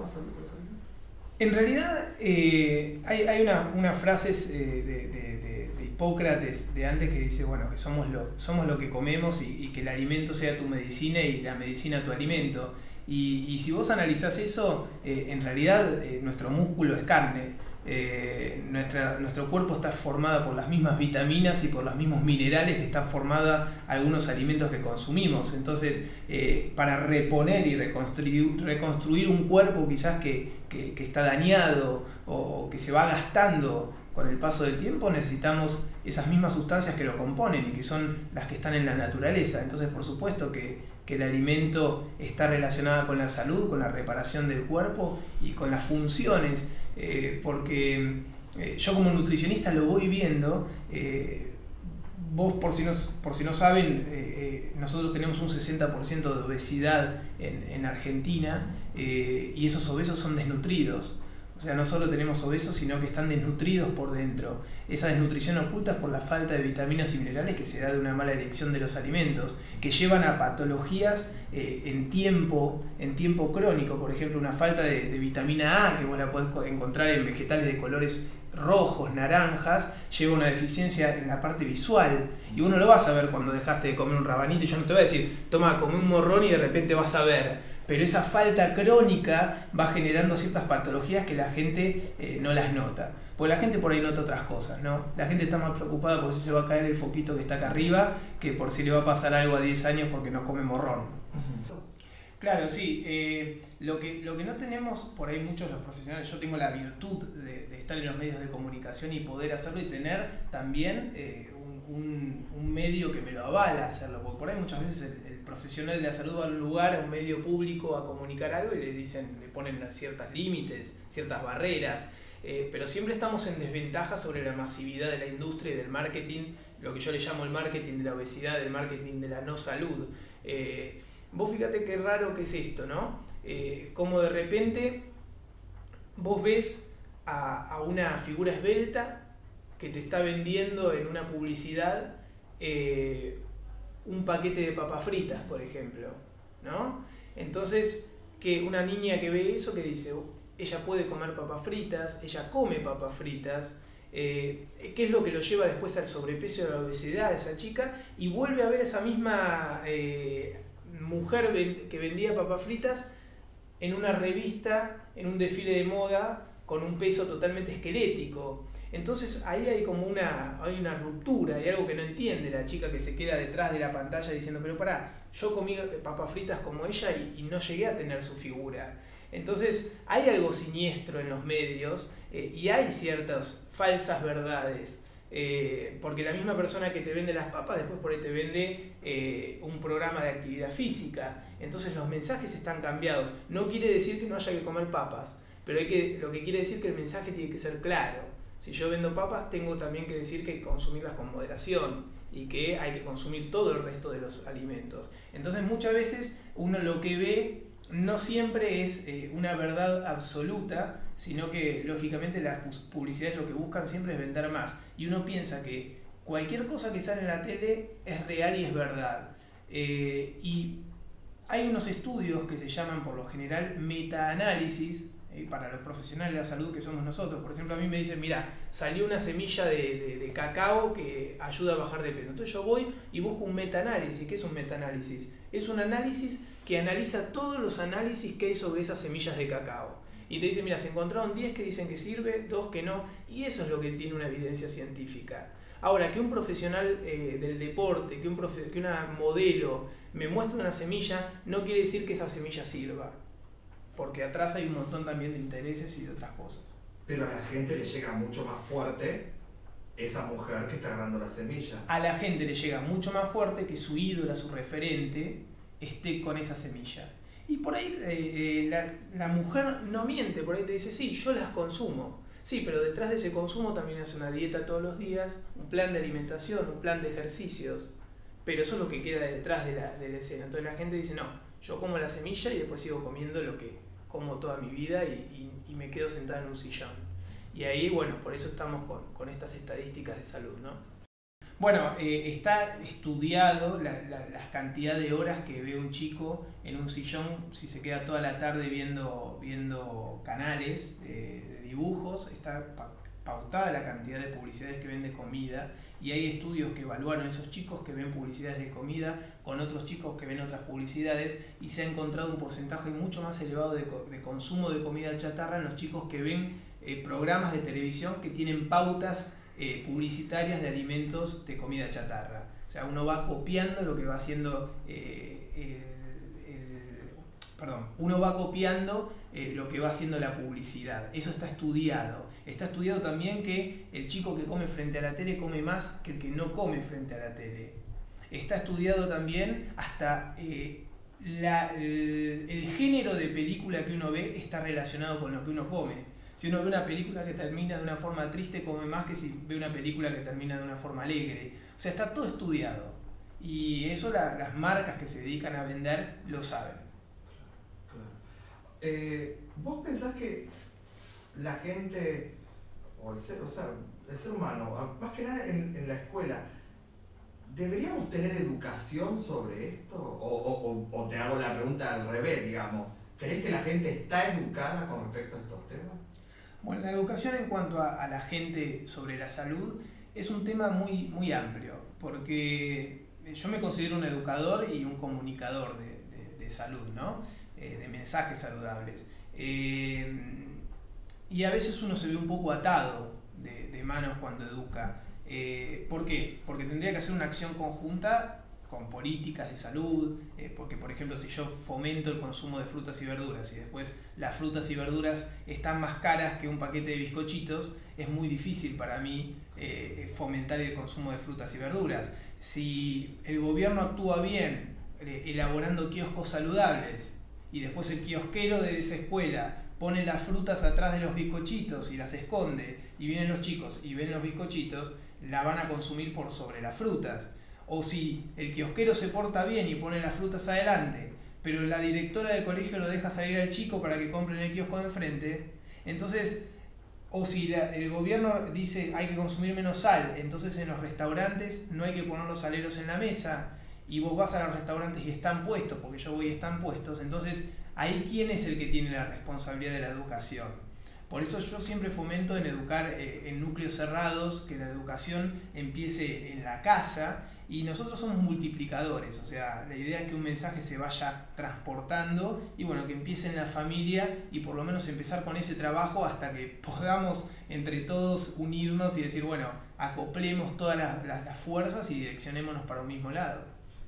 pasa con los alimentos? En realidad hay unas frases de Hipócrates de antes que dice, bueno, que somos lo que comemos y que el alimento sea tu medicina y la medicina tu alimento. Y si vos analizás eso, en realidad nuestro músculo es carne. Nuestro cuerpo está formado por las mismas vitaminas y por los mismos minerales que están formados algunos alimentos que consumimos. Entonces, para reponer y reconstruir un cuerpo quizás que está dañado o que se va gastando con el paso del tiempo, necesitamos esas mismas sustancias que lo componen y que son las que están en la naturaleza. Entonces, por supuesto que el alimento está relacionado con la salud, con la reparación del cuerpo y con las funciones, porque yo como nutricionista lo voy viendo. Vos, por si no saben, nosotros tenemos un 60% de obesidad en Argentina, y esos obesos son desnutridos. O sea, no solo tenemos obesos, sino que están desnutridos por dentro. Esa desnutrición oculta es por la falta de vitaminas y minerales que se da de una mala elección de los alimentos, que llevan a patologías en tiempo crónico. Por ejemplo, una falta de vitamina A, que vos la podés encontrar en vegetales de colores rojos, naranjas, lleva una deficiencia en la parte visual. Y vos no lo vas a ver cuando dejaste de comer un rabanito. Y yo no te voy a decir, toma, come un morrón y de repente vas a ver. Pero esa falta crónica va generando ciertas patologías que la gente no las nota. Porque la gente por ahí nota otras cosas, ¿no? La gente está más preocupada por si se va a caer el foquito que está acá arriba que por si le va a pasar algo a 10 años porque no come morrón. Claro, sí. Lo que no tenemos por ahí muchos los profesionales, yo tengo la virtud de estar en los medios de comunicación y poder hacerlo y tener también un medio que me lo avala hacerlo, porque por ahí muchas veces el profesional de la salud va a un lugar, a un medio público a comunicar algo y le ponen ciertos límites, ciertas barreras, pero siempre estamos en desventaja sobre la masividad de la industria y del marketing, lo que yo le llamo el marketing de la obesidad, el marketing de la no salud. Vos fíjate qué raro que es esto, ¿no? Como de repente vos ves a una figura esbelta que te está vendiendo en una publicidad un paquete de papas fritas, por ejemplo, ¿no? Entonces, que una niña que ve eso, que dice, ella puede comer papas fritas, ella come papas fritas, ¿qué es lo que lo lleva después al sobrepeso y a la obesidad de esa chica? Y vuelve a ver esa misma mujer que vendía papas fritas en una revista, en un desfile de moda, con un peso totalmente esquelético. Entonces ahí hay como hay una ruptura, hay algo que no entiende la chica que se queda detrás de la pantalla diciendo, pero pará, yo comí papas fritas como ella y no llegué a tener su figura. Entonces hay algo siniestro en los medios y hay ciertas falsas verdades, porque la misma persona que te vende las papas después por ahí te vende un programa de actividad física. Entonces los mensajes están cambiados. No quiere decir que no haya que comer papas, pero lo que quiere decir que el mensaje tiene que ser claro. Si yo vendo papas, tengo también que decir que hay que consumirlas con moderación y que hay que consumir todo el resto de los alimentos. Entonces muchas veces uno lo que ve no siempre es una verdad absoluta, sino que lógicamente las publicidades lo que buscan siempre es vender más. Y uno piensa que cualquier cosa que sale en la tele es real y es verdad. Y hay unos estudios que se llaman por lo general metaanálisis, para los profesionales de la salud que somos nosotros. Por ejemplo, a mí me dicen, mira, salió una semilla de cacao que ayuda a bajar de peso. Entonces yo voy y busco un metaanálisis. ¿Qué es un metaanálisis? Es un análisis que analiza todos los análisis que hay sobre esas semillas de cacao. Y te dice, mira, se encontraron 10 que dicen que sirve, 2 que no, y eso es lo que tiene una evidencia científica. Ahora, que un profesional del deporte, que una modelo me muestre una semilla, no quiere decir que esa semilla sirva, porque atrás hay un montón también de intereses y de otras cosas. Pero a la gente le llega mucho más fuerte esa mujer que está ganando la semilla. A la gente le llega mucho más fuerte que su ídola, su referente, esté con esa semilla. Y por ahí la mujer no miente, por ahí te dice, sí, yo las consumo. Sí, pero detrás de ese consumo también hace una dieta todos los días, un plan de alimentación, un plan de ejercicios. Pero eso es lo que queda detrás de la escena. Entonces la gente dice, no, yo como la semilla y después sigo comiendo lo que como toda mi vida y me quedo sentado en un sillón. Y ahí, bueno, por eso estamos con estas estadísticas de salud, ¿no? Bueno, está estudiado la cantidad de horas que ve un chico en un sillón si se queda toda la tarde viendo canales de dibujos. Está pautada la cantidad de publicidades que ven de comida, y hay estudios que evaluaron esos chicos que ven publicidades de comida con otros chicos que ven otras publicidades, y se ha encontrado un porcentaje mucho más elevado de consumo de comida chatarra en los chicos que ven programas de televisión que tienen pautas publicitarias de alimentos de comida chatarra. O sea, uno va copiando lo que va haciendo uno va copiando lo que va haciendo la publicidad. Eso está estudiado. Está estudiado también que el chico que come frente a la tele come más que el que no come frente a la tele. Está estudiado también hasta el género de película que uno ve está relacionado con lo que uno come. Si uno ve una película que termina de una forma triste, come más que si ve una película que termina de una forma alegre. O sea, está todo estudiado. Y eso las marcas que se dedican a vender lo saben. ¿Vos pensás que la gente, el ser humano, más que nada en la escuela, deberíamos tener educación sobre esto? O te hago la pregunta al revés, digamos, ¿crees que la gente está educada con respecto a estos temas? Bueno, la educación en cuanto a la gente sobre la salud es un tema muy, muy amplio, porque yo me considero un educador y un comunicador de salud, ¿no? De mensajes saludables. Y a veces uno se ve un poco atado de manos cuando educa. ¿Por qué? Porque tendría que hacer una acción conjunta con políticas de salud, porque por ejemplo si yo fomento el consumo de frutas y verduras y después las frutas y verduras están más caras que un paquete de bizcochitos, es muy difícil para mí fomentar el consumo de frutas y verduras. Si el gobierno actúa bien elaborando kioscos saludables y después el kiosquero de esa escuela pone las frutas atrás de los bizcochitos y las esconde, y vienen los chicos y ven los bizcochitos, la van a consumir por sobre las frutas. O si el kiosquero se porta bien y pone las frutas adelante, pero la directora del colegio lo deja salir al chico para que compre en el kiosco de enfrente, entonces, o si el gobierno dice hay que consumir menos sal, entonces en los restaurantes no hay que poner los saleros en la mesa, y vos vas a los restaurantes y están puestos, porque yo voy y están puestos, entonces ahí quién es el que tiene la responsabilidad de la educación. Por eso yo siempre fomento en educar en núcleos cerrados, que la educación empiece en la casa, y nosotros somos multiplicadores, o sea, la idea es que un mensaje se vaya transportando y bueno, que empiece en la familia y por lo menos empezar con ese trabajo hasta que podamos entre todos unirnos y decir, bueno, acoplemos todas las fuerzas y direccionémonos para un mismo lado.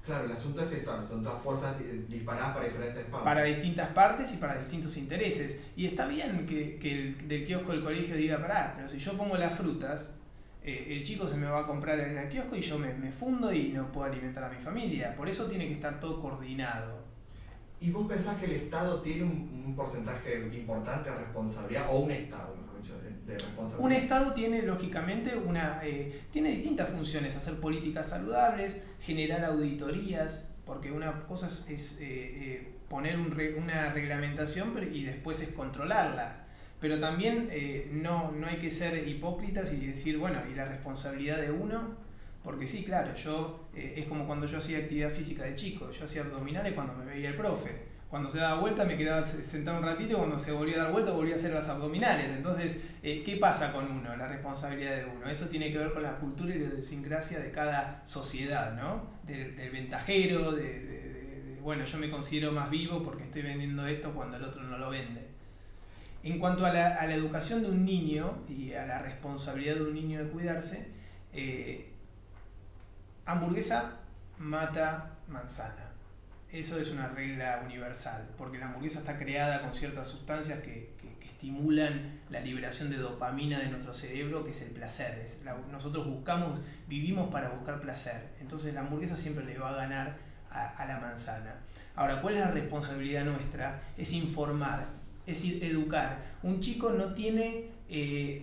Claro, el asunto es que son todas fuerzas disparadas para diferentes partes. Para distintas partes y para distintos intereses. Y está bien que el del kiosco del colegio diga, pará, pero si yo pongo las frutas, el chico se me va a comprar en el kiosco y yo me fundo y no puedo alimentar a mi familia. Por eso tiene que estar todo coordinado. ¿Y vos pensás que el Estado tiene un porcentaje importante de responsabilidad, o un Estado, mejor dicho, de responsabilidad? Un Estado tiene, lógicamente, tiene distintas funciones: hacer políticas saludables, generar auditorías, porque una cosa es poner una reglamentación y después es controlarla. Pero también no hay que ser hipócritas y decir, bueno, ¿y la responsabilidad de uno? Porque sí, claro, es como cuando yo hacía actividad física de chico, yo hacía abdominales cuando me veía el profe. Cuando se daba vuelta me quedaba sentado un ratito y cuando se volvía a dar vuelta volvía a hacer las abdominales. Entonces, ¿qué pasa con uno? La responsabilidad de uno. Eso tiene que ver con la cultura y la idiosincrasia de cada sociedad, ¿no? Del ventajero, bueno, yo me considero más vivo porque estoy vendiendo esto cuando el otro no lo vende. En cuanto a la educación de un niño y a la responsabilidad de un niño de cuidarse, hamburguesa mata manzana. Eso es una regla universal, porque la hamburguesa está creada con ciertas sustancias que estimulan la liberación de dopamina de nuestro cerebro, que es el placer. Nosotros vivimos para buscar placer, entonces la hamburguesa siempre le va a ganar a la manzana. Ahora, ¿cuál es la responsabilidad nuestra? Es informar, es educar. Un chico no tiene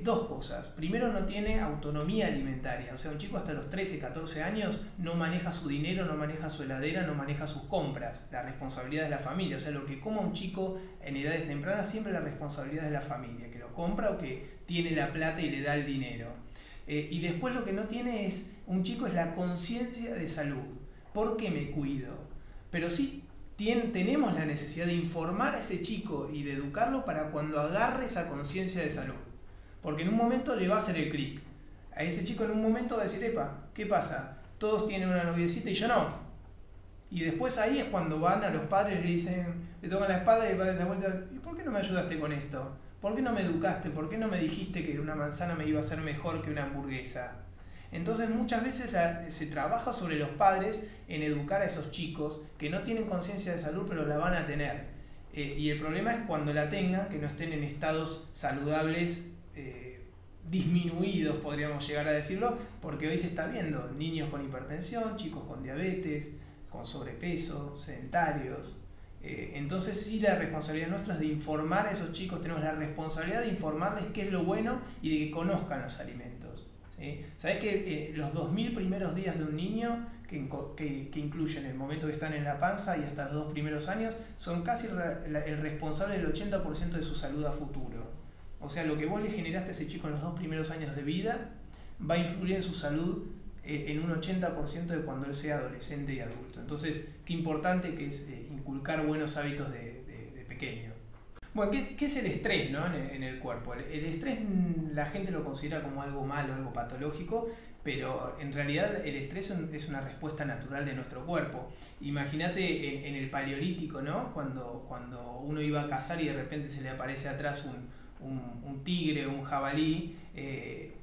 dos cosas. Primero, no tiene autonomía alimentaria. O sea, un chico hasta los 13, 14 años no maneja su dinero, no maneja su heladera, no maneja sus compras. La responsabilidad de la familia. O sea, lo que coma un chico en edades tempranas, siempre la responsabilidad de la familia, que lo compra o que tiene la plata y le da el dinero. Y después lo que no tiene un chico es la conciencia de salud. ¿Por qué me cuido? Pero sí tenemos la necesidad de informar a ese chico y de educarlo para cuando agarre esa conciencia de salud. Porque en un momento le va a hacer el clic. A ese chico en un momento va a decir, epa, ¿qué pasa? Todos tienen una noviecita y yo no. Y después ahí es cuando van a los padres y le dicen, le tocan la espalda y el padre se da vuelta, ¿y por qué no me ayudaste con esto? ¿Por qué no me educaste? ¿Por qué no me dijiste que una manzana me iba a hacer mejor que una hamburguesa? Entonces muchas veces se trabaja sobre los padres en educar a esos chicos que no tienen conciencia de salud pero la van a tener. Y el problema es cuando la tengan, que no estén en estados saludables disminuidos, podríamos llegar a decirlo, porque hoy se está viendo niños con hipertensión, chicos con diabetes, con sobrepeso, sedentarios. Entonces sí, la responsabilidad nuestra es de informar a esos chicos, tenemos la responsabilidad de informarles qué es lo bueno y de que conozcan los alimentos. ¿Sí? ¿Sabés que los 2000 primeros días de un niño, que incluyen el momento que están en la panza y hasta los 2 primeros años, son casi el responsable del 80% de su salud a futuro? O sea, lo que vos le generaste a ese chico en los 2 primeros años de vida va a influir en su salud en un 80% de cuando él sea adolescente y adulto. Entonces, qué importante que es inculcar buenos hábitos de pequeño. Bueno, ¿qué es el estrés, ¿no? en el cuerpo? El estrés la gente lo considera como algo malo, algo patológico, pero en realidad el estrés es una respuesta natural de nuestro cuerpo. Imagínate en el Paleolítico, ¿no? Cuando uno iba a cazar y de repente se le aparece atrás un tigre o un jabalí,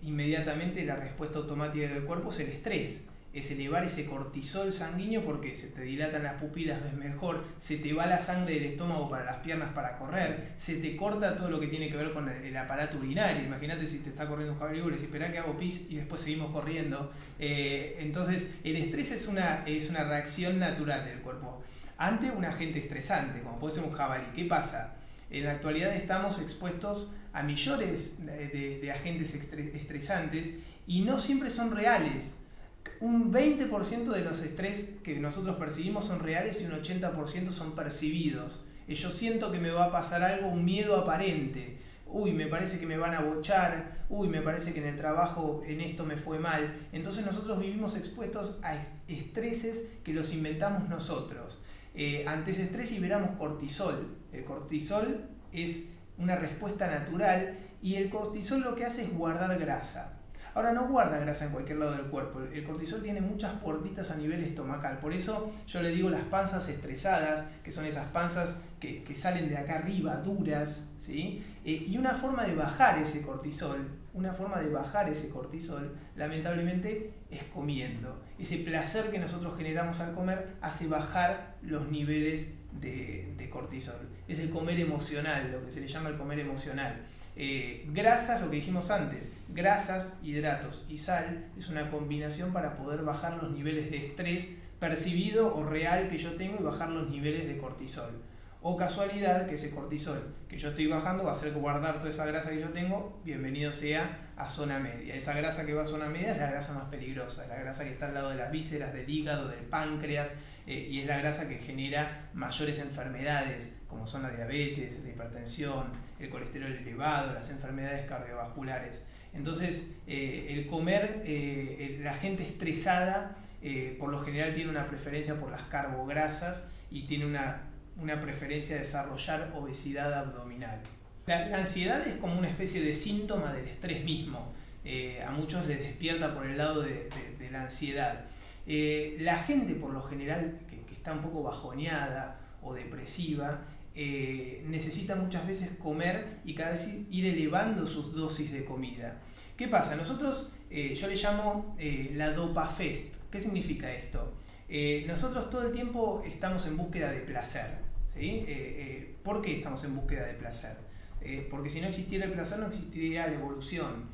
inmediatamente la respuesta automática del cuerpo es el estrés. Es elevar ese cortisol sanguíneo porque se te dilatan las pupilas, ves mejor, se te va la sangre del estómago para las piernas para correr, se te corta todo lo que tiene que ver con el aparato urinario. Imagínate si te está corriendo un jabalí y le decís, esperá que hago pis y después seguimos corriendo. Entonces el estrés es una reacción natural del cuerpo ante un agente estresante, como puede ser un jabalí. ¿Qué pasa? En la actualidad estamos expuestos a millones de agentes estresantes y no siempre son reales. Un 20% de los estrés que nosotros percibimos son reales y un 80% son percibidos. Yo siento que me va a pasar algo, un miedo aparente. Uy, me parece que me van a bochar. Uy, me parece que en el trabajo en esto me fue mal. Entonces nosotros vivimos expuestos a estreses que los inventamos nosotros. Ante ese estrés liberamos cortisol. El cortisol es una respuesta natural y el cortisol lo que hace es guardar grasa. Ahora, no guarda grasa en cualquier lado del cuerpo. El cortisol tiene muchas puertitas a nivel estomacal. Por eso yo le digo las panzas estresadas, que son esas panzas que salen de acá arriba, duras, ¿sí? Y una forma de bajar ese cortisol, lamentablemente, es comiendo. Ese placer que nosotros generamos al comer hace bajar los niveles de cortisol. Es el comer emocional, lo que se le llama el comer emocional. Grasas, lo que dijimos antes, grasas, hidratos y sal es una combinación para poder bajar los niveles de estrés percibido o real que yo tengo y bajar los niveles de cortisol. O casualidad que ese cortisol que yo estoy bajando va a hacer guardar toda esa grasa que yo tengo, bienvenido sea a zona media. Esa grasa que va a zona media es la grasa más peligrosa, es la grasa que está al lado de las vísceras, del hígado, del páncreas, y es la grasa que genera mayores enfermedades como son la diabetes, la hipertensión, el colesterol elevado, las enfermedades cardiovasculares. Entonces el comer, la gente estresada por lo general tiene una preferencia por las carbograsas y tiene una preferencia de desarrollar obesidad abdominal. La ansiedad es como una especie de síntoma del estrés mismo. A muchos les despierta por el lado de la ansiedad. La gente por lo general que está un poco bajoneada o depresiva necesita muchas veces comer y cada vez ir elevando sus dosis de comida. ¿Qué pasa? Nosotros, yo le llamo la dopafest. ¿Qué significa esto? Nosotros todo el tiempo estamos en búsqueda de placer, ¿sí? ¿Por qué estamos en búsqueda de placer? Porque si no existiera el placer no existiría la evolución,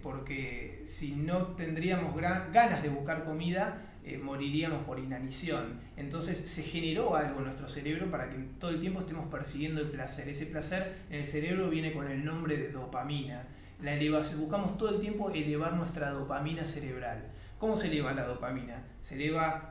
porque si no tendríamos ganas de buscar comida, moriríamos por inanición. Entonces se generó algo en nuestro cerebro para que todo el tiempo estemos persiguiendo el placer. Ese placer en el cerebro viene con el nombre de dopamina. La elevación, buscamos todo el tiempo elevar nuestra dopamina cerebral. ¿Cómo se eleva la dopamina? Se eleva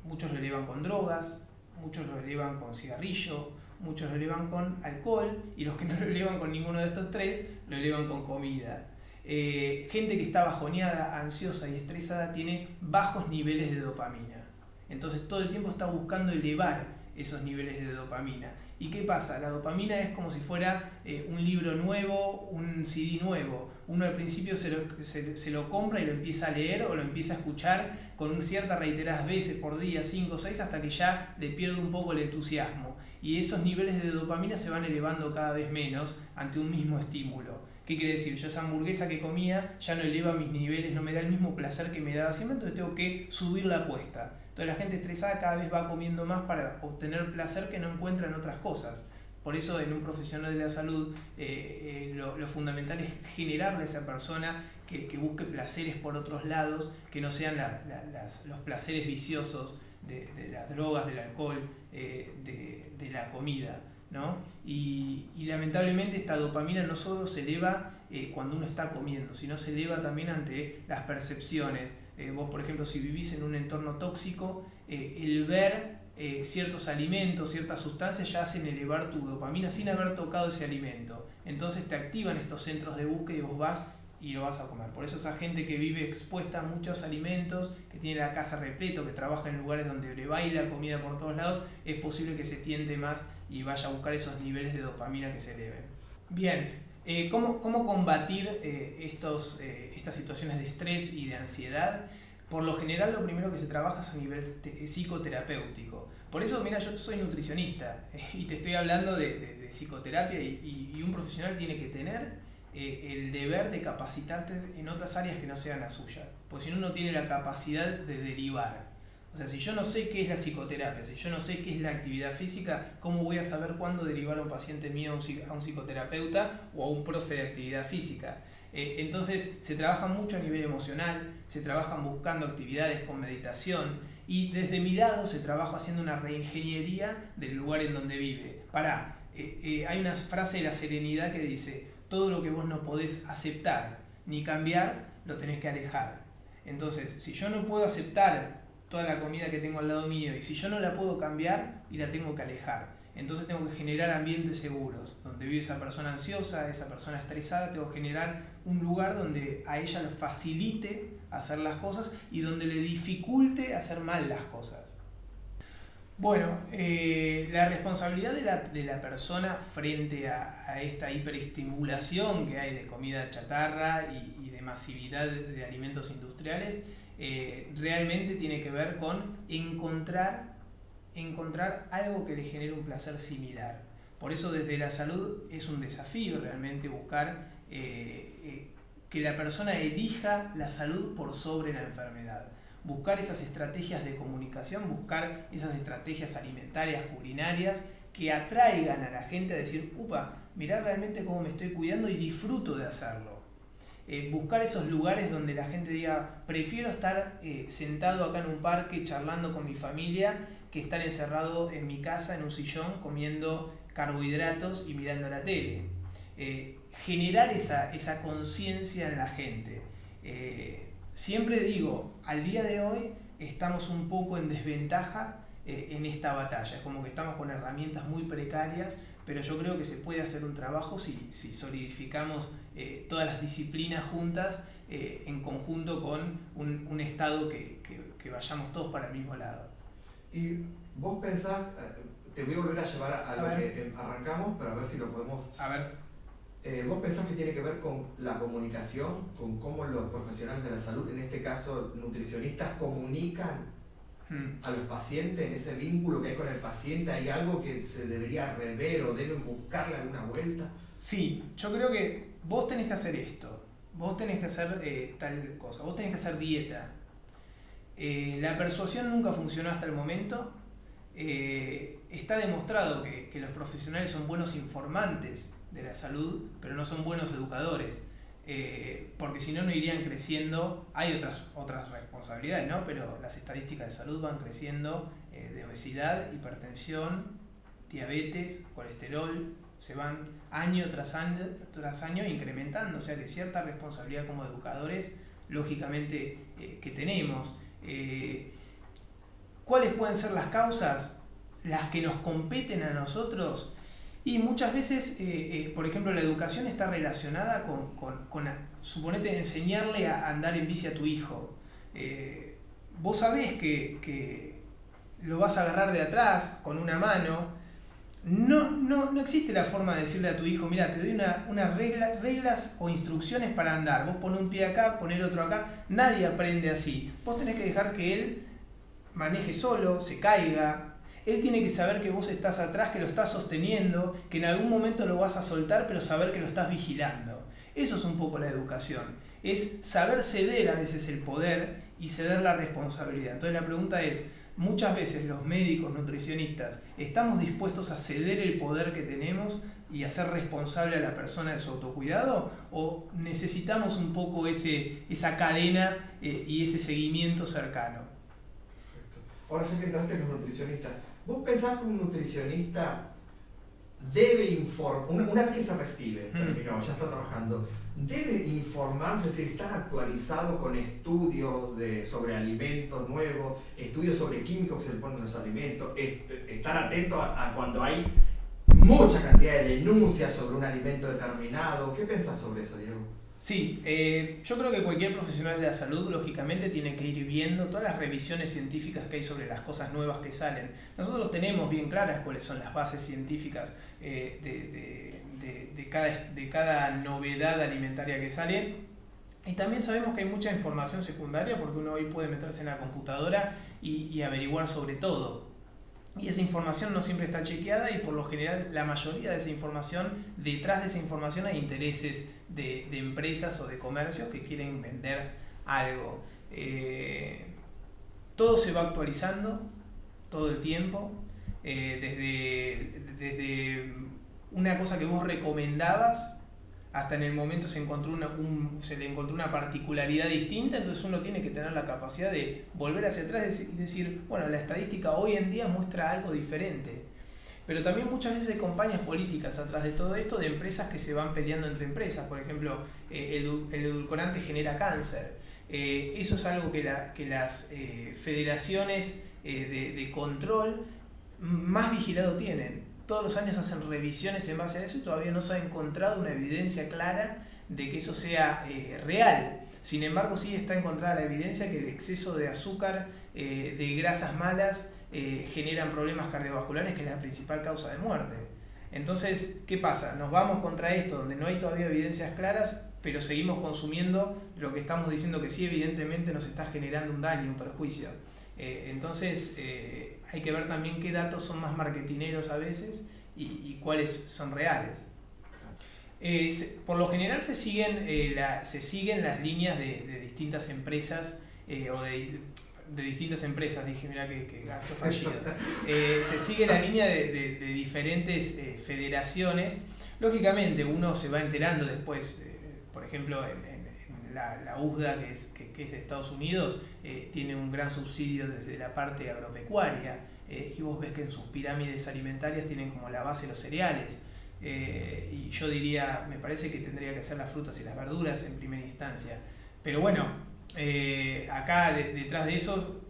muchos lo elevan con drogas, muchos lo elevan con cigarrillo, muchos lo elevan con alcohol y los que no lo elevan con ninguno de estos tres lo elevan con comida. Gente que está bajoneada, ansiosa y estresada tiene bajos niveles de dopamina. Entonces todo el tiempo está buscando elevar esos niveles de dopamina. ¿Y qué pasa? La dopamina es como si fuera un libro nuevo, un CD nuevo. Uno al principio se lo compra y lo empieza a leer o lo empieza a escuchar con ciertas reiteradas veces por día, 5 o 6, hasta que ya le pierde un poco el entusiasmo. Y esos niveles de dopamina se van elevando cada vez menos ante un mismo estímulo. ¿Qué quiere decir? Yo esa hamburguesa que comía ya no eleva mis niveles, no me da el mismo placer que me daba siempre, entonces tengo que subir la apuesta. Entonces la gente estresada cada vez va comiendo más para obtener placer que no encuentra en otras cosas. Por eso en un profesional de la salud lo fundamental es generarle a esa persona que busque placeres por otros lados, que no sean los placeres viciosos de las drogas, del alcohol, de la comida, ¿no? Y lamentablemente esta dopamina no solo se eleva cuando uno está comiendo, sino se eleva también ante las percepciones. Vos, por ejemplo, si vivís en un entorno tóxico, el ver ciertos alimentos, ciertas sustancias ya hacen elevar tu dopamina sin haber tocado ese alimento. Entonces te activan estos centros de búsqueda y vos vas y lo vas a comer. Por eso esa gente que vive expuesta a muchos alimentos, que tiene la casa repleto, que trabaja en lugares donde le baila comida por todos lados, es posible que se tiente más y vaya a buscar esos niveles de dopamina que se eleven. Bien, ¿cómo combatir estas situaciones de estrés y de ansiedad? Por lo general lo primero que se trabaja es a nivel psicoterapéutico. Por eso, mira, yo soy nutricionista y te estoy hablando de psicoterapia y un profesional tiene que tener el deber de capacitarte en otras áreas que no sean la suya, porque si no, no tiene la capacidad de derivar. O sea, si yo no sé qué es la psicoterapia, si yo no sé qué es la actividad física, ¿cómo voy a saber cuándo derivar a un paciente mío a un psicoterapeuta o a un profe de actividad física? Entonces se trabaja mucho a nivel emocional, se trabajan buscando actividades con meditación y desde mi lado se trabaja haciendo una reingeniería del lugar en donde vive. Hay una frase de la serenidad que dice: todo lo que vos no podés aceptar ni cambiar, lo tenés que alejar. Entonces, si yo no puedo aceptar toda la comida que tengo al lado mío y si yo no la puedo cambiar, y la tengo que alejar. Entonces tengo que generar ambientes seguros, donde vive esa persona ansiosa, esa persona estresada, tengo que generar un lugar donde a ella le facilite hacer las cosas y donde le dificulte hacer mal las cosas. Bueno, la responsabilidad de la persona frente a esta hiperestimulación que hay de comida chatarra y de masividad de alimentos industriales realmente tiene que ver con encontrar algo que le genere un placer similar. Por eso desde la salud es un desafío realmente buscar que la persona elija la salud por sobre la enfermedad. Buscar esas estrategias de comunicación, buscar esas estrategias alimentarias, culinarias, que atraigan a la gente a decir: upa, mirá realmente cómo me estoy cuidando y disfruto de hacerlo. Buscar esos lugares donde la gente diga: prefiero estar sentado acá en un parque charlando con mi familia que estar encerrado en mi casa en un sillón comiendo carbohidratos y mirando la tele. Generar esa conciencia en la gente. Siempre digo, al día de hoy estamos un poco en desventaja en esta batalla. Es como que estamos con herramientas muy precarias, pero yo creo que se puede hacer un trabajo si solidificamos todas las disciplinas juntas en conjunto con un Estado que vayamos todos para el mismo lado. Y vos pensás, te voy a volver a llevar a lo que arrancamos, pero a ver si lo podemos... A ver. ¿Vos pensás que tiene que ver con la comunicación, con cómo los profesionales de la salud, en este caso nutricionistas, comunican a los pacientes, en ese vínculo que hay con el paciente? ¿Hay algo que se debería rever o deben buscarle alguna vuelta? Sí, yo creo que vos tenés que hacer esto, vos tenés que hacer tal cosa, vos tenés que hacer dieta. La persuasión nunca funcionó hasta el momento. Está demostrado que los profesionales son buenos informantes de la salud, pero no son buenos educadores, porque si no, no irían creciendo. Hay otras responsabilidades, ¿no? Pero las estadísticas de salud van creciendo, de obesidad, hipertensión, diabetes, colesterol, se van año tras año incrementando, o sea que cierta responsabilidad como educadores, lógicamente, que tenemos. ¿Cuáles pueden ser las causas? Las que nos competen a nosotros. Y muchas veces, por ejemplo, la educación está relacionada suponete, enseñarle a andar en bici a tu hijo. Vos sabés que lo vas a agarrar de atrás con una mano. No existe la forma de decirle a tu hijo, mira, te doy unas reglas o instrucciones para andar. Vos pones un pie acá, poner otro acá. Nadie aprende así. Vos tenés que dejar que él maneje solo, se caiga. Él tiene que saber que vos estás atrás, que lo estás sosteniendo, que en algún momento lo vas a soltar, pero saber que lo estás vigilando. Eso es un poco la educación. Es saber ceder a veces el poder y ceder la responsabilidad. Entonces la pregunta es, muchas veces los médicos, nutricionistas, ¿estamos dispuestos a ceder el poder que tenemos y a ser responsable a la persona de su autocuidado? ¿O necesitamos un poco esa cadena y ese seguimiento cercano? Perfecto. Ahora ya que entraste en los nutricionistas, ¿vos pensás que un nutricionista debe informar, una vez que se recibe, terminó, ya está trabajando, debe informarse, si está actualizado con estudios sobre alimentos nuevos, estudios sobre químicos que se le ponen en los alimentos, estar atento a cuando hay mucha cantidad de denuncias sobre un alimento determinado? ¿Qué pensás sobre eso, Diego? Sí, yo creo que cualquier profesional de la salud, lógicamente, tiene que ir viendo todas las revisiones científicas que hay sobre las cosas nuevas que salen. Nosotros tenemos bien claras cuáles son las bases científicas de cada novedad alimentaria que sale. Y también sabemos que hay mucha información secundaria, porque uno hoy puede meterse en la computadora y averiguar sobre todo. Y esa información no siempre está chequeada y por lo general la mayoría de esa información, detrás de esa información hay intereses de empresas o de comercios que quieren vender algo. Todo se va actualizando todo el tiempo, desde una cosa que vos recomendabas hasta en el momento se le encontró una particularidad distinta, entonces uno tiene que tener la capacidad de volver hacia atrás y decir, bueno, la estadística hoy en día muestra algo diferente. Pero también muchas veces hay campañas políticas atrás de todo esto, de empresas que se van peleando entre empresas. Por ejemplo, el edulcorante genera cáncer. Eso es algo que las federaciones de control más vigilado tienen. Todos los años hacen revisiones en base a eso y todavía no se ha encontrado una evidencia clara de que eso sea real. Sin embargo, sí está encontrada la evidencia que el exceso de azúcar, de grasas malas, generan problemas cardiovasculares, que es la principal causa de muerte. Entonces, ¿qué pasa? Nos vamos contra esto, donde no hay todavía evidencias claras, pero seguimos consumiendo lo que estamos diciendo que sí, evidentemente nos está generando un daño, un perjuicio. Entonces, hay que ver también qué datos son más marketineros a veces y cuáles son reales. Por lo general se siguen las líneas de distintas empresas o de distintas empresas, dije, mira que gasto fallido. Se sigue la línea de diferentes federaciones. Lógicamente uno se va enterando después, por ejemplo, en la USDA, que es de Estados Unidos, tiene un gran subsidio desde la parte agropecuaria, y vos ves que en sus pirámides alimentarias tienen como la base los cereales. Y yo diría, me parece que tendría que ser las frutas y las verduras en primera instancia. Pero bueno, acá detrás de eso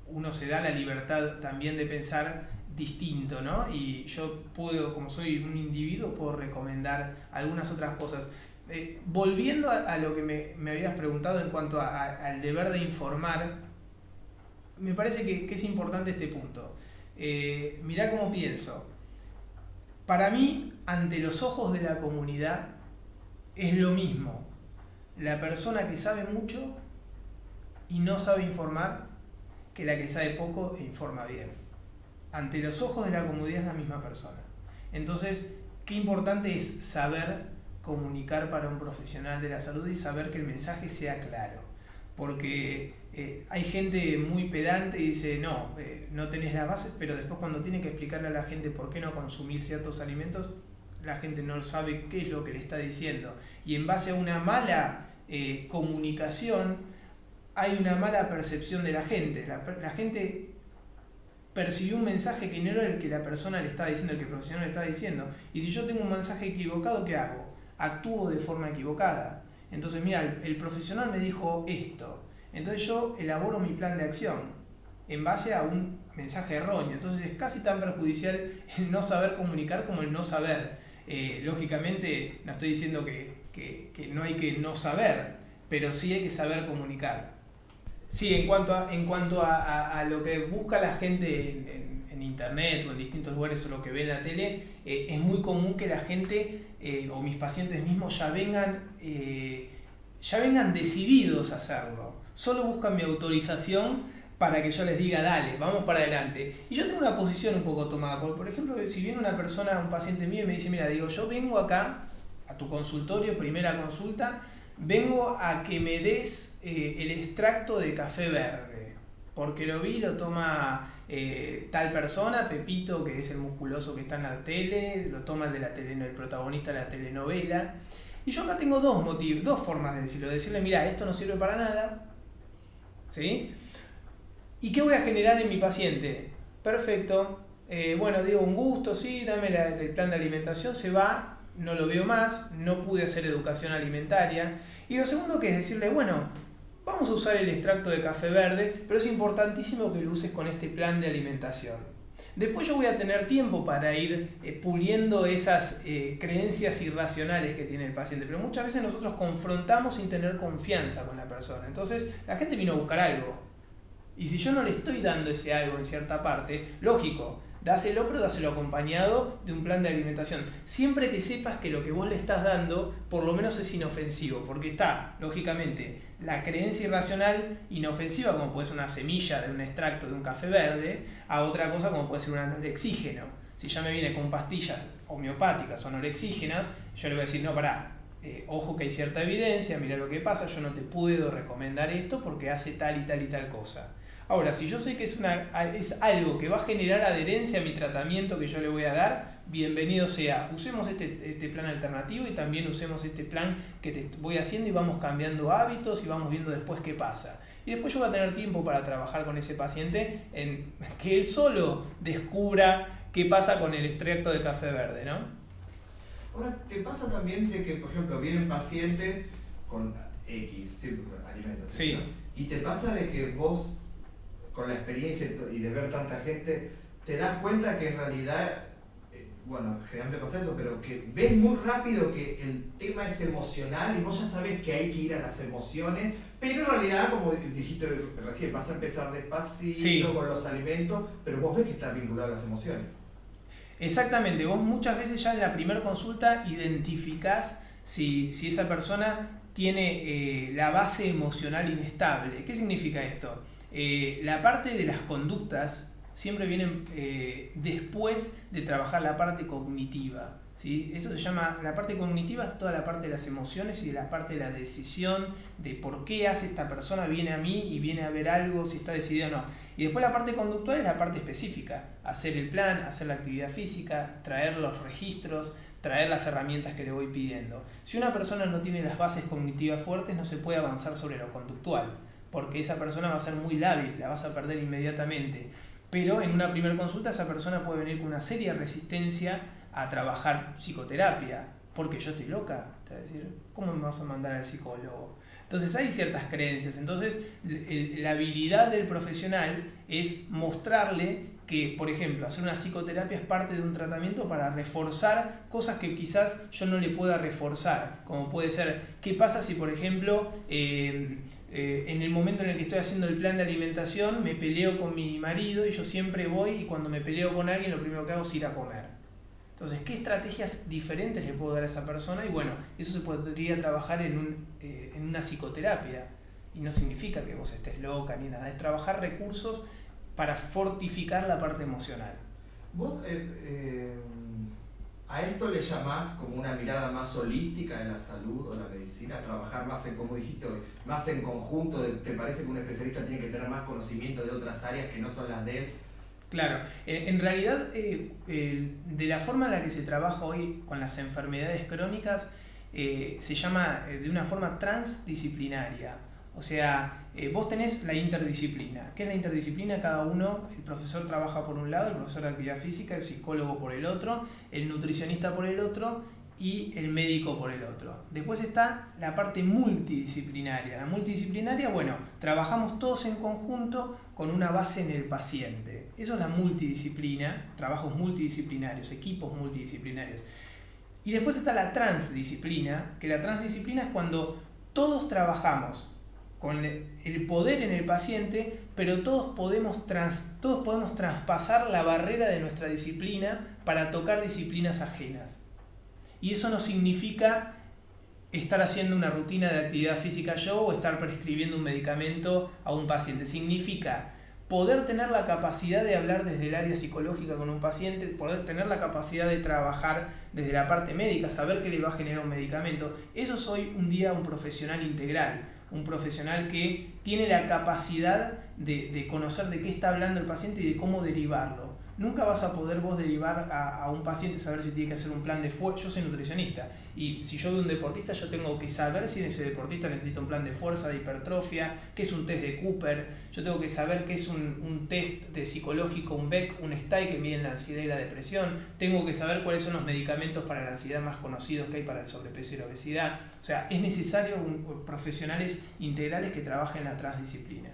uno se da la libertad también de pensar distinto, ¿no? Y yo puedo, como soy un individuo, puedo recomendar algunas otras cosas. Volviendo a lo que me habías preguntado en cuanto al deber de informar, me parece que es importante este punto. Mirá cómo pienso. Para mí, ante los ojos de la comunidad, es lo mismo la persona que sabe mucho y no sabe informar que la que sabe poco e informa bien. Ante los ojos de la comunidad es la misma persona. Entonces, qué importante es saber comunicar para un profesional de la salud y saber que el mensaje sea claro. Porque hay gente muy pedante y dice, no tenés las bases, pero después cuando tiene que explicarle a la gente por qué no consumir ciertos alimentos, la gente no sabe qué es lo que le está diciendo. Y en base a una mala comunicación, hay una mala percepción de la gente. La gente percibió un mensaje que no era el que la persona le estaba diciendo, el que el profesional le estaba diciendo. Y si yo tengo un mensaje equivocado, ¿qué hago? Actúo de forma equivocada. Entonces, mira, el profesional me dijo esto. Entonces yo elaboro mi plan de acción en base a un mensaje erróneo. Entonces es casi tan perjudicial el no saber comunicar como el no saber. Lógicamente no estoy diciendo que no hay que no saber, pero sí hay que saber comunicar. Sí, en cuanto a lo que busca la gente en internet o en distintos lugares o lo que ve en la tele, es muy común que la gente o mis pacientes mismos ya vengan decididos a hacerlo. Solo buscan mi autorización para que yo les diga, dale, vamos para adelante. Y yo tengo una posición un poco tomada. Por ejemplo, si viene una persona, un paciente mío y me dice, mira, digo, yo vengo acá a tu consultorio, primera consulta, vengo a que me des el extracto de café verde, porque lo vi, lo toma tal persona, Pepito, que es el musculoso que está en la tele, lo toma el protagonista de la telenovela. Y yo acá tengo dos formas de decirlo. Decirle, mira, esto no sirve para nada, ¿sí? ¿Y qué voy a generar en mi paciente? Perfecto, bueno, digo, un gusto, sí, dame el plan de alimentación, se va, no lo veo más, no pude hacer educación alimentaria. Y lo segundo que es decirle, bueno, vamos a usar el extracto de café verde, pero es importantísimo que lo uses con este plan de alimentación. Después yo voy a tener tiempo para ir puliendo esas creencias irracionales que tiene el paciente, pero muchas veces nosotros confrontamos sin tener confianza con la persona. Entonces la gente vino a buscar algo, y si yo no le estoy dando ese algo en cierta parte, lógico, dáselo, pero dáselo acompañado de un plan de alimentación. Siempre que sepas que lo que vos le estás dando, por lo menos es inofensivo, porque está, lógicamente, la creencia irracional inofensiva, como puede ser una semilla de un extracto de un café verde, a otra cosa como puede ser un anorexígeno. Si ya me viene con pastillas homeopáticas o anorexígenas, yo le voy a decir, no, pará, ojo que hay cierta evidencia, mira lo que pasa, yo no te puedo recomendar esto porque hace tal y tal y tal cosa. Ahora, si yo sé que es algo que va a generar adherencia a mi tratamiento que yo le voy a dar, bienvenido sea. Usemos este plan alternativo y también usemos este plan que te voy haciendo y vamos cambiando hábitos y vamos viendo después qué pasa. Y después yo voy a tener tiempo para trabajar con ese paciente en que él solo descubra qué pasa con el extracto de café verde, ¿no? Ahora, ¿te pasa también de que, por ejemplo, viene un paciente con X alimentación? Sí. ¿No? Y te pasa de que vos, con la experiencia y de ver tanta gente, te das cuenta que en realidad, bueno, generalmente pasa eso, pero que ves muy rápido que el tema es emocional y vos ya sabes que hay que ir a las emociones, pero en realidad, como dijiste recién, vas a empezar despacito, sí, con los alimentos, pero vos ves que está vinculado a las emociones. Exactamente, vos muchas veces ya en la primera consulta identificás si esa persona tiene la base emocional inestable. ¿Qué significa esto? La parte de las conductas siempre vienen después de trabajar la parte cognitiva, ¿sí? Eso se llama, la parte cognitiva es toda la parte de las emociones y de la parte de la decisión, de por qué hace esta persona, viene a mí y viene a ver algo, si está decidida o no. Y después la parte conductual es la parte específica, hacer el plan, hacer la actividad física, traer los registros, traer las herramientas que le voy pidiendo. Si una persona no tiene las bases cognitivas fuertes, no se puede avanzar sobre lo conductual, porque esa persona va a ser muy lábil, la vas a perder inmediatamente. Pero en una primera consulta esa persona puede venir con una seria resistencia a trabajar psicoterapia, porque yo estoy loca, te va a decir, ¿cómo me vas a mandar al psicólogo? Entonces hay ciertas creencias, entonces la habilidad del profesional es mostrarle que, por ejemplo, hacer una psicoterapia es parte de un tratamiento para reforzar cosas que quizás yo no le pueda reforzar, como puede ser, ¿qué pasa si, por ejemplo, en el momento en el que estoy haciendo el plan de alimentación me peleo con mi marido y yo siempre voy y cuando me peleo con alguien lo primero que hago es ir a comer? Entonces, ¿qué estrategias diferentes le puedo dar a esa persona? Y bueno, eso se podría trabajar en una psicoterapia. Y no significa que vos estés loca ni nada, es trabajar recursos para fortificar la parte emocional. ¿Vos a esto le llamás como una mirada más holística de la salud o la medicina? Trabajar más en, como dijiste hoy, más en conjunto. ¿Te parece que un especialista tiene que tener más conocimiento de otras áreas que no son las de él? Claro, en realidad de la forma en la que se trabaja hoy con las enfermedades crónicas se llama de una forma transdisciplinaria. O sea, vos tenés la interdisciplina. ¿Qué es la interdisciplina? Cada uno, el profesor trabaja por un lado, el profesor de actividad física, el psicólogo por el otro, el nutricionista por el otro y el médico por el otro. Después está la parte multidisciplinaria. La multidisciplinaria, bueno, trabajamos todos en conjunto con una base en el paciente. Eso es la multidisciplina, trabajos multidisciplinarios, equipos multidisciplinarios. Y después está la transdisciplina, que la transdisciplina es cuando todos trabajamos con el poder en el paciente, pero todos podemos traspasar la barrera de nuestra disciplina para tocar disciplinas ajenas. Y eso no significa estar haciendo una rutina de actividad física yo o estar prescribiendo un medicamento a un paciente. Significa poder tener la capacidad de hablar desde el área psicológica con un paciente, poder tener la capacidad de trabajar desde la parte médica, saber qué le va a generar un medicamento. Eso es hoy un día un profesional integral, un profesional que tiene la capacidad de conocer de qué está hablando el paciente y de cómo derivarlo. Nunca vas a poder vos derivar a un paciente, saber si tiene que hacer un plan de fuerza. Yo soy nutricionista y si yo veo un deportista, yo tengo que saber si ese deportista necesita un plan de fuerza, de hipertrofia, qué es un test de Cooper. Yo tengo que saber qué es un test de psicológico, un Beck, un STAI que miden la ansiedad y la depresión. Tengo que saber cuáles son los medicamentos para la ansiedad más conocidos que hay para el sobrepeso y la obesidad. O sea, es necesario profesionales integrales que trabajen en la transdisciplina.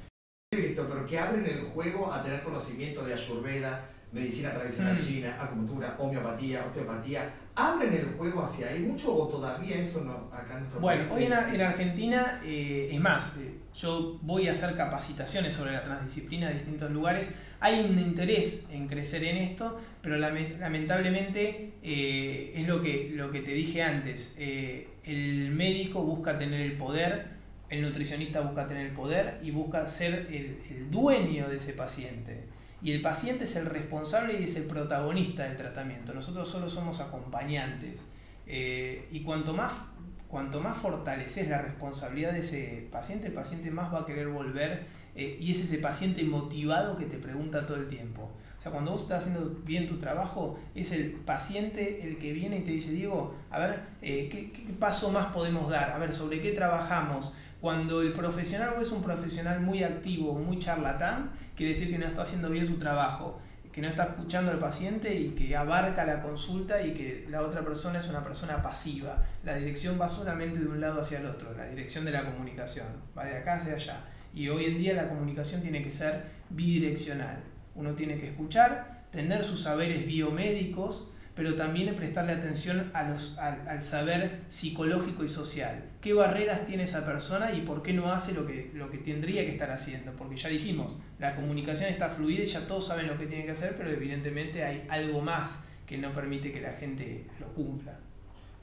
Pero que abren el juego a tener conocimiento de Ayurveda, medicina tradicional china, acupuntura, homeopatía, osteopatía. ¿Abren el juego hacia ahí mucho o todavía eso no acá en nuestro país? Bueno, hoy en Argentina, es más, yo voy a hacer capacitaciones sobre la transdisciplina en distintos lugares. Hay un interés en crecer en esto, pero lamentablemente es lo que te dije antes. El médico busca tener el poder, el nutricionista busca tener el poder y busca ser el dueño de ese paciente. Y el paciente es el responsable y es el protagonista del tratamiento. Nosotros solo somos acompañantes. Y cuanto más fortaleces la responsabilidad de ese paciente, el paciente más va a querer volver. Y es ese paciente motivado que te pregunta todo el tiempo. O sea, cuando vos estás haciendo bien tu trabajo, es el paciente el que viene y te dice, Diego, a ver, ¿qué paso más podemos dar? A ver, ¿sobre qué trabajamos? Cuando el profesional es un profesional muy activo, muy charlatán, quiere decir que no está haciendo bien su trabajo, que no está escuchando al paciente y que abarca la consulta y que la otra persona es una persona pasiva. La dirección va solamente de un lado hacia el otro, la dirección de la comunicación, va de acá hacia allá. Y hoy en día la comunicación tiene que ser bidireccional. Uno tiene que escuchar, tener sus saberes biomédicos, pero también prestarle atención al saber psicológico y social. ¿Qué barreras tiene esa persona y por qué no hace lo que tendría que estar haciendo? Porque ya dijimos, la comunicación está fluida y ya todos saben lo que tienen que hacer, pero evidentemente hay algo más que no permite que la gente lo cumpla.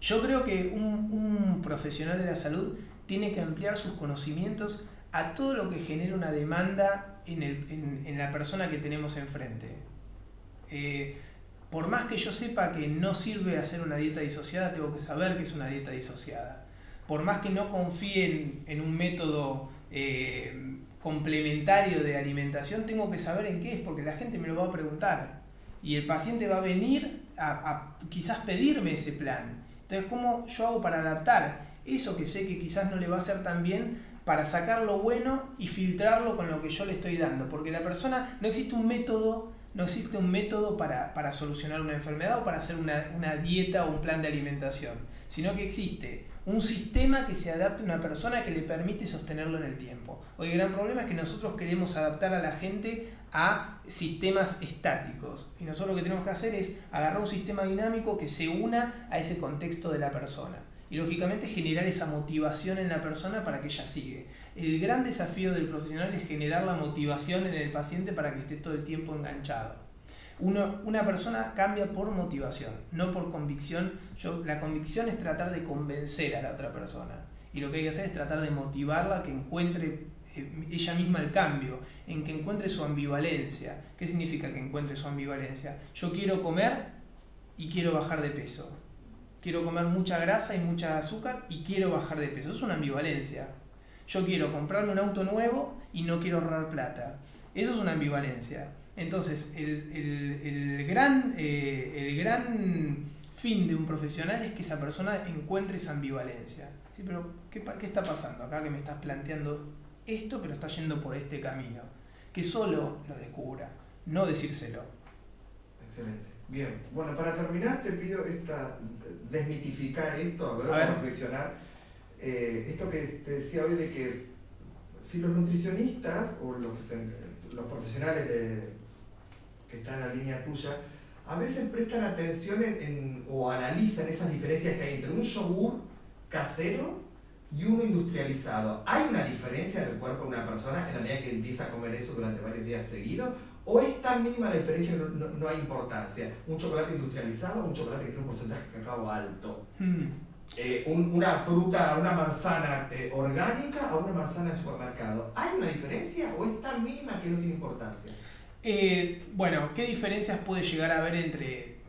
Yo creo que un profesional de la salud tiene que ampliar sus conocimientos a todo lo que genera una demanda en la persona que tenemos enfrente. Por más que yo sepa que no sirve hacer una dieta disociada, tengo que saber que es una dieta disociada. Por más que no confíe en un método complementario de alimentación, tengo que saber en qué es, porque la gente me lo va a preguntar. Y el paciente va a venir a quizás pedirme ese plan. Entonces, ¿cómo yo hago para adaptar eso que sé que quizás no le va a hacer tan bien, para sacar lo bueno y filtrarlo con lo que yo le estoy dando? Porque la persona, no existe un método para solucionar una enfermedad o para hacer una dieta o un plan de alimentación, sino que existe un sistema que se adapte a una persona que le permite sostenerlo en el tiempo. Hoy el gran problema es que nosotros queremos adaptar a la gente a sistemas estáticos y nosotros lo que tenemos que hacer es agarrar un sistema dinámico que se una a ese contexto de la persona y lógicamente generar esa motivación en la persona para que ella siga. El gran desafío del profesional es generar la motivación en el paciente para que esté todo el tiempo enganchado. Una persona cambia por motivación, no por convicción. La convicción es tratar de convencer a la otra persona. Y lo que hay que hacer es tratar de motivarla a que encuentre ella misma el cambio, en que encuentre su ambivalencia. ¿Qué significa que encuentre su ambivalencia? Yo quiero comer y quiero bajar de peso. Quiero comer mucha grasa y mucha azúcar y quiero bajar de peso. Eso es una ambivalencia. Yo quiero comprarme un auto nuevo y no quiero ahorrar plata. Eso es una ambivalencia. Entonces, el gran fin de un profesional es que esa persona encuentre esa ambivalencia. ¿Sí? Pero, ¿qué está pasando acá que me estás planteando esto, pero está yendo por este camino? Que solo lo descubra, no decírselo. Excelente. Bien. Bueno, para terminar te pido desmitificar esto, a reflexionar. Esto que te decía hoy de que si los nutricionistas o los que los profesionales que están en la línea tuya, a veces prestan atención o analizan esas diferencias que hay entre un yogur casero y uno industrializado. ¿Hay una diferencia en el cuerpo de una persona en la medida que empieza a comer eso durante varios días seguidos? ¿O es tan mínima la diferencia que no hay importancia? ¿Un chocolate industrializado o un chocolate que tiene un porcentaje de cacao alto? Una fruta, una manzana orgánica o una manzana de supermercado. ¿Hay una diferencia o es tan mínima que no tiene importancia? Bueno, ¿qué diferencias puede llegar a haber entre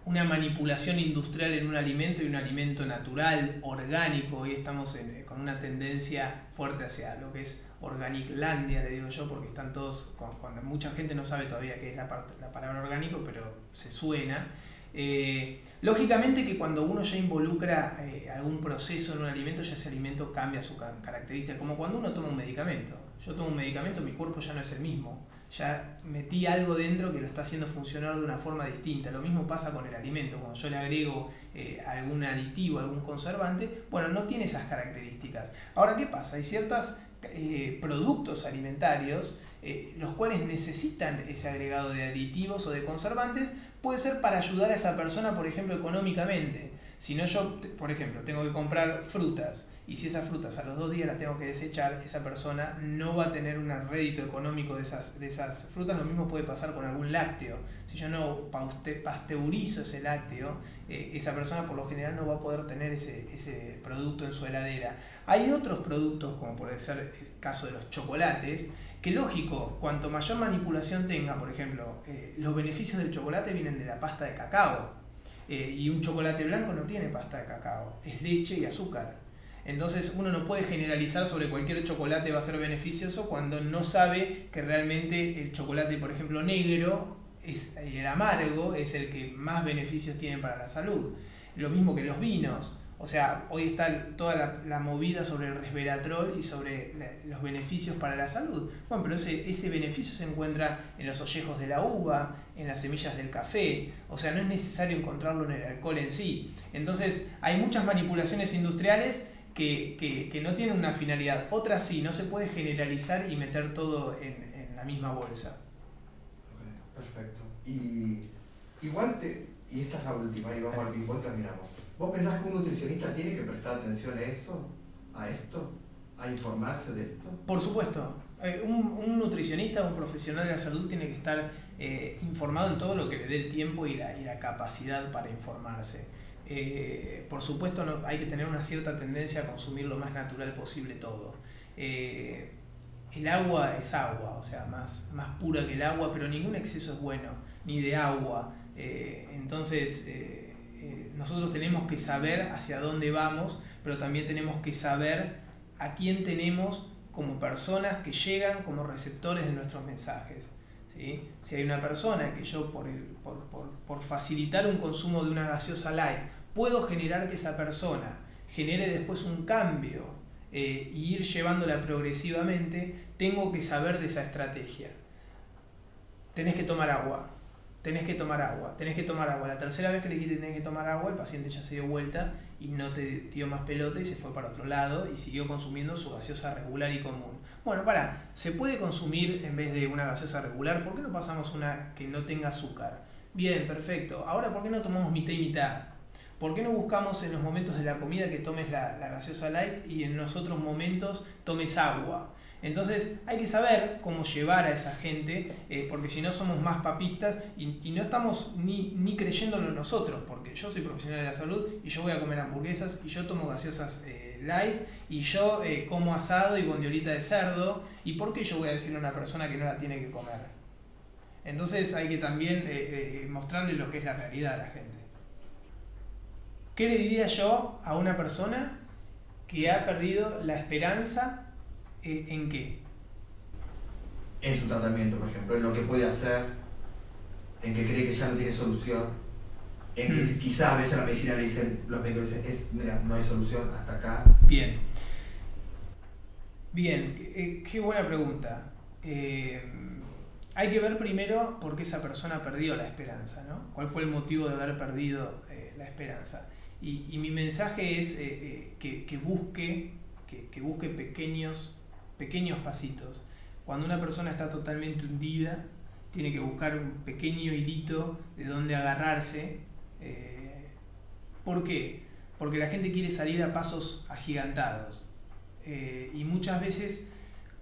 una manipulación industrial en un alimento y un alimento natural, orgánico? Hoy estamos con una tendencia fuerte hacia lo que es Organiclandia, le digo yo, porque están todos, con mucha gente no sabe todavía qué es la palabra orgánico, pero se suena. Lógicamente que cuando uno ya involucra algún proceso en un alimento, ya ese alimento cambia su característica, como cuando uno toma un medicamento. Yo tomo un medicamento, mi cuerpo ya no es el mismo, ya metí algo dentro que lo está haciendo funcionar de una forma distinta. Lo mismo pasa con el alimento, cuando yo le agrego algún aditivo, algún conservante, bueno, no tiene esas características. Ahora, ¿qué pasa? Hay ciertos productos alimentarios los cuales necesitan ese agregado de aditivos o de conservantes. Puede ser para ayudar a esa persona, por ejemplo, económicamente. Si no, yo, por ejemplo, tengo que comprar frutas y si esas frutas a los 2 días las tengo que desechar, esa persona no va a tener un rédito económico de esas frutas. Lo mismo puede pasar con algún lácteo. Si yo no pasteurizo ese lácteo, esa persona por lo general no va a poder tener ese producto en su heladera. Hay otros productos, como puede ser el caso de los chocolates, que lógico, cuanto mayor manipulación tenga, por ejemplo, los beneficios del chocolate vienen de la pasta de cacao. Y un chocolate blanco no tiene pasta de cacao, es leche y azúcar. Entonces uno no puede generalizar sobre cualquier chocolate va a ser beneficioso cuando no sabe que realmente el chocolate, por ejemplo, negro, el amargo, es el que más beneficios tiene para la salud. Lo mismo que los vinos. O sea, hoy está toda la movida sobre el resveratrol y sobre los beneficios para la salud. Bueno, pero ese beneficio se encuentra en los ollejos de la uva, en las semillas del café. O sea, no es necesario encontrarlo en el alcohol en sí. Entonces, hay muchas manipulaciones industriales que no tienen una finalidad. Otras sí, no se puede generalizar y meter todo en la misma bolsa. Okay, perfecto. Y esta es la última, y vamos al ping-pong, terminamos. ¿Vos pensás que un nutricionista tiene que prestar atención a eso? ¿A esto? ¿A informarse de esto? Por supuesto. Un nutricionista, un profesional de la salud tiene que estar informado en todo lo que le dé el tiempo y la capacidad para informarse. Por supuesto hay que tener una cierta tendencia a consumir lo más natural posible todo. El agua es agua, o sea, más pura que el agua, pero ningún exceso es bueno, ni de agua. Entonces nosotros tenemos que saber hacia dónde vamos, pero también tenemos que saber a quién tenemos como personas que llegan como receptores de nuestros mensajes, ¿sí? Si hay una persona que yo por facilitar un consumo de una gaseosa light puedo generar que esa persona genere después un cambio y ir llevándola progresivamente, tengo que saber de esa estrategia. Tenés que tomar agua. Tenés que tomar agua, tenés que tomar agua. La tercera vez que le dijiste tenés que tomar agua, el paciente ya se dio vuelta y no te dio más pelota y se fue para otro lado y siguió consumiendo su gaseosa regular y común. Bueno, se puede consumir en vez de una gaseosa regular, ¿por qué no pasamos una que no tenga azúcar? Bien, perfecto. Ahora, ¿por qué no tomamos mitad y mitad? ¿Por qué no buscamos en los momentos de la comida que tomes la gaseosa light y en los otros momentos tomes agua? Entonces hay que saber cómo llevar a esa gente, porque si no somos más papistas y no estamos ni creyéndolo nosotros, porque yo soy profesional de la salud y yo voy a comer hamburguesas y yo tomo gaseosas light y yo como asado y bondiolita de cerdo, y ¿por qué yo voy a decirle a una persona que no la tiene que comer? Entonces hay que también mostrarle lo que es la realidad a la gente. ¿Qué le diría yo a una persona que ha perdido la esperanza? ¿En qué? En su tratamiento, por ejemplo, en lo que puede hacer, en que cree que ya no tiene solución, en que quizás a veces la medicina le dicen, los médicos dicen, mira, no hay solución, hasta acá. Bien, qué buena pregunta. Hay que ver primero por qué esa persona perdió la esperanza, ¿no? ¿Cuál fue el motivo de haber perdido la esperanza? Y mi mensaje es que busque pequeños pasitos, Cuando una persona está totalmente hundida, tiene que buscar un pequeño hilito de donde agarrarse. ¿Por qué? Porque la gente quiere salir a pasos agigantados. Y muchas veces,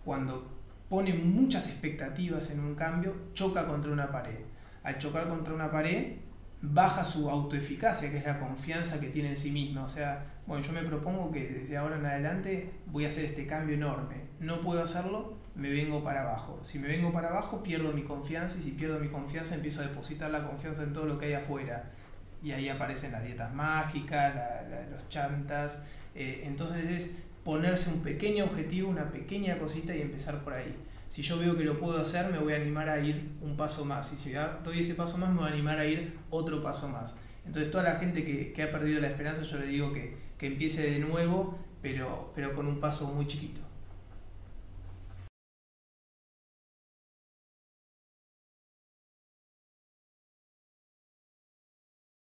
cuando pone muchas expectativas en un cambio, choca contra una pared. Al chocar contra una pared, baja su autoeficacia, que es la confianza que tiene en sí misma. O sea, bueno, yo me propongo que desde ahora en adelante voy a hacer este cambio enorme. No puedo hacerlo, me vengo para abajo. Si me vengo para abajo, pierdo mi confianza, y si pierdo mi confianza, empiezo a depositar la confianza en todo lo que hay afuera. Y ahí aparecen las dietas mágicas, los chantas. Entonces es ponerse un pequeño objetivo, una pequeña cosita y empezar por ahí. Si yo veo que lo puedo hacer, me voy a animar a ir un paso más. Y si doy ese paso más, me voy a animar a ir otro paso más. Entonces toda la gente que ha perdido la esperanza, yo le digo que empiece de nuevo, pero con un paso muy chiquito.